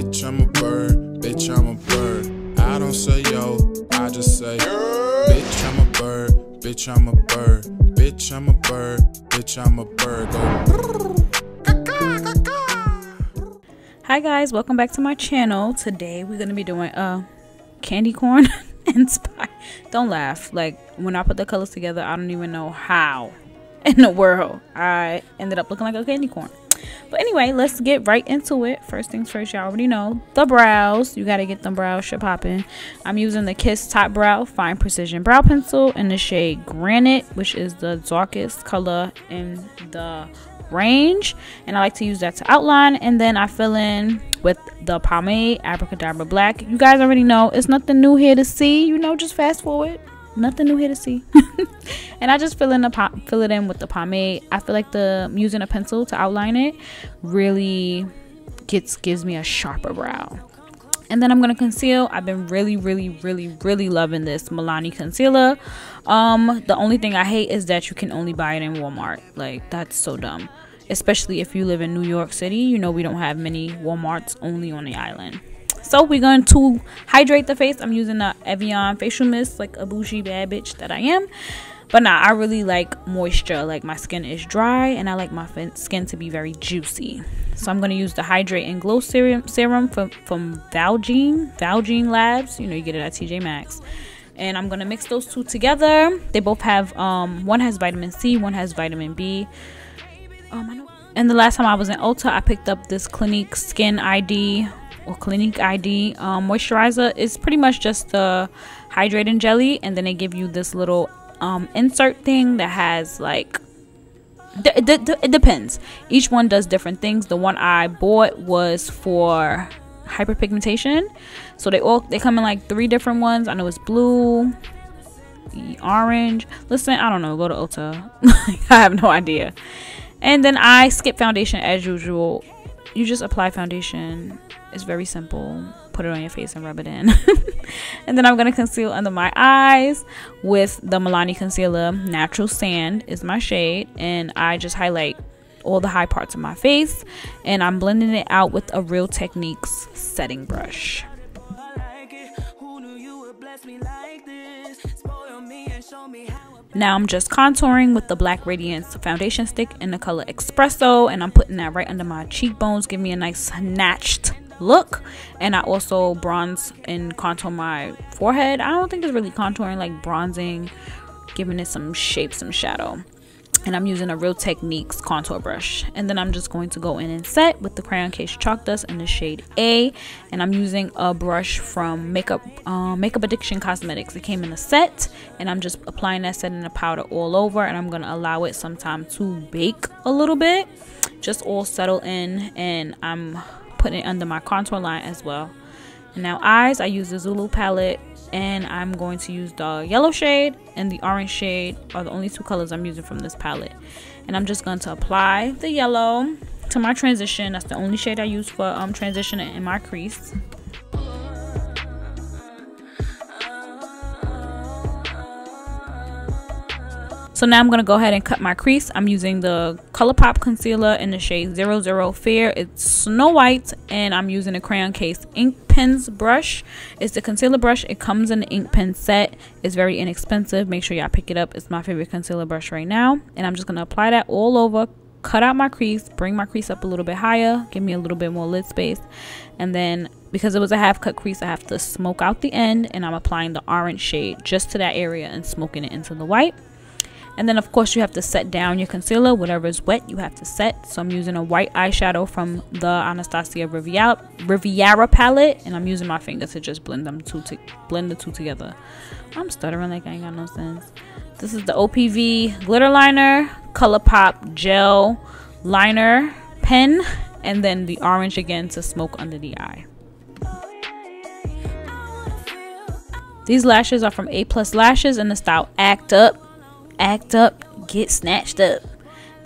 Bitch, I'm a bird. Bitch, I'm a bird. I don't say yo, I just say, bitch, I'm a bird. Bitch, I'm a bird. Bitch, I'm a bird. Bitch, I'm a bird. Go. Hi guys, welcome back to my channel. Today we're gonna be doing candy corn inspired. Don't laugh. Like, when I put the colors together, I don't even know how in the world I ended up looking like a candy corn. But anyway, let's get right into it. First things first, y'all already know the brows. You gotta get them brows shit popping. I'm using the Kiss Top Brow Fine Precision Brow Pencil in the shade Granite, which is the darkest color in the range, and I like to use that to outline. And then I fill in with the POMADE Abracadabra Black. You guys already know it's nothing new here to see, you know, just fast forward. Nothing new here to see. And I just fill it in with the pomade. I feel like using a pencil to outline it really gives me a sharper brow. And then I'm gonna conceal. I've been really loving this Milani concealer. The only thing I hate is that you can only buy it in Walmart. Like, that's so dumb, especially if you live in New York City. You know, we don't have many Walmarts, only on the island. So we're going to hydrate the face. I'm using the Evian facial mist, like a bougie bad bitch that I am. But nah, I really like moisture. Like, my skin is dry and I like my skin to be very juicy. So I'm going to use the Hydrate and Glow serum from Valjean Labs. You know, you get it at TJ Maxx. And I'm going to mix those two together. They both have, one has vitamin C, one has vitamin B. And the last time I was in Ulta, I picked up this Clinique Skin ID or Clinique ID moisturizer. It's pretty much just the hydrating jelly, and then they give you this little insert thing that has, like, it depends. Each one does different things. The one I bought was for hyperpigmentation, so they come in like 3 different ones. I know it's blue, orange. Listen, I don't know, go to Ulta. I have no idea. And then I skip foundation as usual. You just apply foundation. It's very simple. Put it on your face and rub it in. And then I'm going to conceal under my eyes with the Milani concealer. Natural Sand is my shade, and I just highlight all the high parts of my face, and I'm blending it out with a Real Techniques setting brush. Now I'm just contouring with the Black Radiance foundation stick in the color Espresso, and I'm putting that right under my cheekbones, give me a nice snatched look. And I also bronze and contour my forehead. I don't think it's really contouring, like bronzing, giving it some shape, some shadow. And I'm using a Real Techniques contour brush. And then I'm just going to go in and set with the Crayon Case Chalk Dust in the shade A. And I'm using a brush from Makeup Addiction Cosmetics. It came in a set, and I'm just applying that setting the powder all over, and I'm going to allow it some time to bake a little bit, just all settle in. And I'm putting it under my contour line as well. And now eyes, I use the Zulu palette, and I'm going to use the yellow shade and the orange shade are the only 2 colors I'm using from this palette. And I'm just going to apply the yellow to my transition. That's the only shade I use for transitioning in my crease. So now I'm going to go ahead and cut my crease. I'm using the Colourpop concealer in the shade 00 Fair. It's Snow White, and I'm using a Crayon Case ink pens brush. It's the concealer brush. It comes in the ink pen set. It's very inexpensive. Make sure y'all pick it up. It's my favorite concealer brush right now. And I'm just going to apply that all over, cut out my crease, bring my crease up a little bit higher, give me a little bit more lid space. And then, because it was a half cut crease, I have to smoke out the end, and I'm applying the orange shade just to that area and smoking it into the white. And then, of course, you have to set down your concealer. Whatever is wet, you have to set. So I'm using a white eyeshadow from the Anastasia Riviera palette, and I'm using my finger to just blend the two together. I'm stuttering like I ain't got no sense. This is the OPV glitter liner, Colourpop gel liner pen, and then the orange again to smoke under the eye. These lashes are from A+ Lashes in the style Act Up. Act Up, get snatched up.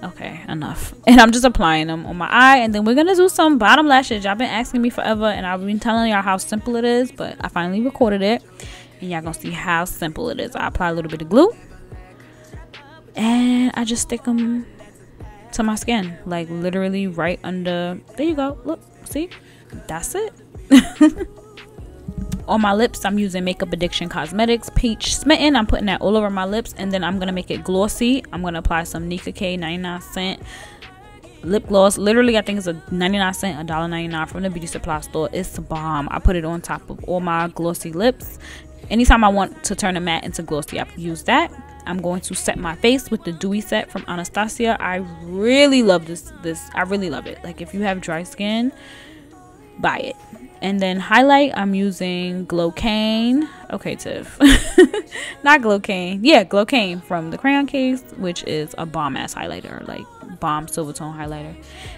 Okay, enough. And I'm just applying them on my eye, and then we're gonna do some bottom lashes. Y'all been asking me forever, and I've been telling y'all how simple it is, but I finally recorded it, and y'all gonna see how simple it is. I apply a little bit of glue, and I just stick them to my skin, like literally right under. There you go. Look, see, that's it. On my lips, I'm using Makeup Addiction Cosmetics Peach Smitten. I'm putting that all over my lips, and then I'm gonna make it glossy. I'm gonna apply some Nika K 99-cent lip gloss. Literally, I think it's a 99-cent, $1.99 from the beauty supply store. It's a bomb. I put it on top of all my glossy lips. Anytime I want to turn a matte into glossy, I use that. I'm going to set my face with the Dewy set from Anastasia. I really love this. I really love it. Like, if you have dry skin, buy it. And then highlight, I'm using Glowcaine. Okay, Tiff. Not Glowcaine. Yeah, Glowcaine from the Crayon Case, which is a bomb ass highlighter, like bomb silver tone highlighter.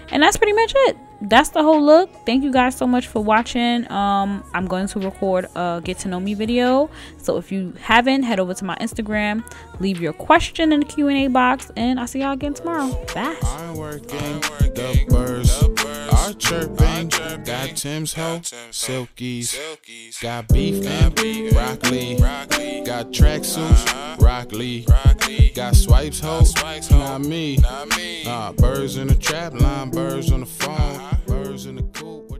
And that's pretty much it. That's the whole look. Thank you guys so much for watching. I'm going to record a get to know me video, so if you haven't, head over to my Instagram, leave your question in the Q&A box, and I'll see y'all again tomorrow. Bye. I'm working, the birds are chirping. Got Tim's hoe, silkies, got beef and broccoli, got tracksuits, broccoli, got swipes hoe, not me. Birds in the trap line, birds on the phone, birds in the coop.